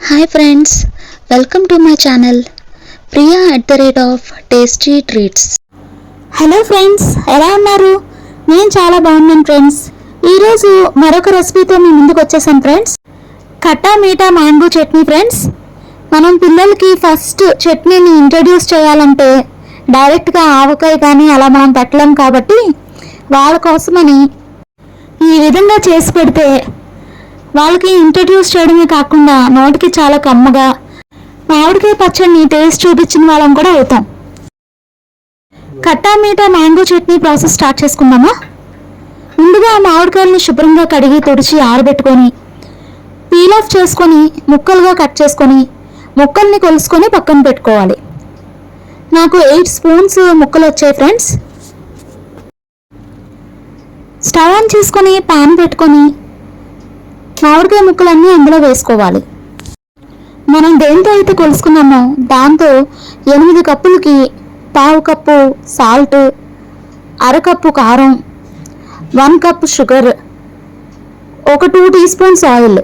Hi friends, welcome to my channel Priya @tasty treats. Hello friends, ఎలా ఉన్నారు? నేను చాలా బాగున్నాను ఫ్రెండ్స్. ఈరోజు మరొక రెసిపీతో మీ ముందుకు వచ్చేసాను ఫ్రెండ్స్. కట్టా మీఠా మ్యాంగో చట్నీ ఫ్రెండ్స్. మనం పిల్లలకి ఫస్ట్ చట్నీని ఇంట్రడ్యూస్ చేయాలంటే డైరెక్ట్గా ఆవకాయ కానీ అలా మనం పెట్టలేం కాబట్టి వాళ్ళ కోసమని ఈ విధంగా చేసి పెడితే వాళ్ళకి ఇంట్రడ్యూస్ చేయడమే కాకుండా నోటికి చాలా కమ్మగా మామిడికాయ పచ్చడిని టేస్ట్ చూపించిన వాళ్ళం కూడా అవుతాం. కట్టా మీఠా మ్యాంగో చట్నీ ప్రాసెస్ స్టార్ట్ చేసుకుందామా? ముందుగా మామిడికాయలను శుభ్రంగా కడిగి తుడిచి ఆరబెట్టుకొని పీల్ ఆఫ్ చేసుకొని ముక్కలుగా కట్ చేసుకొని ముక్కల్ని కొలుసుకొని పక్కన పెట్టుకోవాలి. నాకు 8 స్పూన్స్ ముక్కలు వచ్చాయి ఫ్రెండ్స్. స్టవ్ ఆన్ చేసుకొని పాన్ పెట్టుకొని మామిడికాయ ముక్కలన్నీ అందులో వేసుకోవాలి. మనం దేంతో అయితే కొలుసుకున్నామో దాంతో 8 కప్పులకి 1/2 కప్పు సాల్ట్, 1/2 కప్పు కారం, 1 కప్పు షుగర్, ఒక 2 టీ స్పూన్స్ ఆయిల్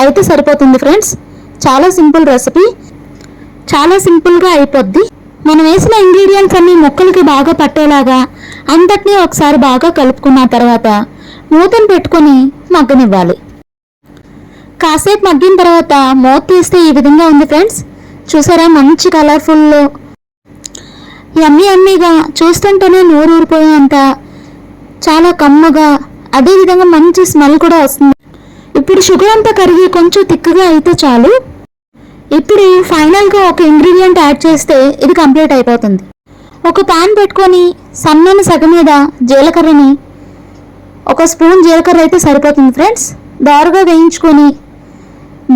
అయితే సరిపోతుంది ఫ్రెండ్స్. చాలా సింపుల్ రెసిపీ, చాలా సింపుల్గా అయిపోద్ది. మనం వేసిన ఇంగ్రీడియంట్స్ అన్ని ముక్కలకి బాగా పట్టేలాగా అంతటినీ ఒకసారి బాగా కలుపుకున్న తర్వాత మూతను పెట్టుకొని మగ్గనివ్వాలి. కాసేపు మగ్గిన తర్వాత మూత తీస్తే ఈ విధంగా ఉంది ఫ్రెండ్స్. చూసారా, మంచి కలర్ఫుల్, యమ్మీగా, చూస్తుంటేనే నోరు ఊరిపోయేంత చాలా కమ్మగా, అదేవిధంగా మంచి స్మెల్ కూడా వస్తుంది. ఇప్పుడు షుగర్ అంతా కరిగి కొంచెం తిక్కుగా అయితే చాలు. ఇప్పుడు ఫైనల్గా ఒక ఇంగ్రీడియంట్ యాడ్ చేస్తే ఇది కంప్లీట్ అయిపోతుంది. ఒక పాన్ పెట్టుకొని సన్నని సగం మీద జీలకర్రని, 1 స్పూన్ జీలకర్ర అయితే సరిపోతుంది ఫ్రెండ్స్, దోరగా వేయించుకొని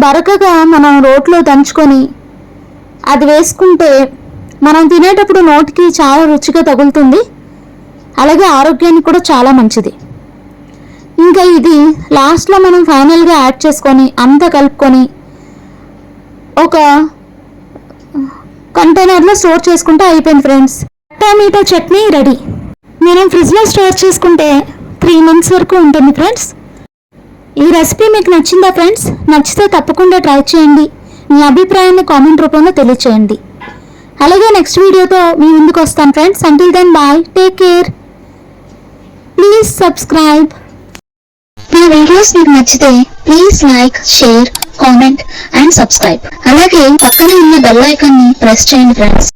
బరకగా మనం రోట్లో దంచుకొని అది వేసుకుంటే మనం తినేటప్పుడు నోటికి చాలా రుచిగా తగులుతుంది. అలాగే ఆరోగ్యానికి కూడా చాలా మంచిది. ఇంకా ఇది లాస్ట్లో మనం ఫైనల్గా యాడ్ చేసుకొని అంతా కలుపుకొని ఒక కంటైనర్లో స్టోర్ చేసుకుంటే అయిపోయింది ఫ్రెండ్స్. కట్టా మీఠా చట్నీ రెడీ. మనం ఫ్రిడ్జ్లో స్టోర్ చేసుకుంటే 3 మంత్స్ వరకు ఉంటుంది ఫ్రెండ్స్. ఈ రెసిపీ మీకు నచ్చిందా ఫ్రెండ్స్? నచ్చితే తప్పకుండా ట్రై చేయండి. మీ అభిప్రాయాన్ని కామెంట్ రూపంలో తెలియచేయండి. అలాగే నెక్స్ట్ వీడియోతో మీ ముందుకు వస్తాను friends. Until then bye, take care, please subscribe. నా వీడియోస్ మీకు నచ్చితే please like, share, comment and subscribe. అలాగే పక్కనే ఉన్న బెల్ ఐకాన్ని ప్రెస్ చేయండి ఫ్రెండ్స్.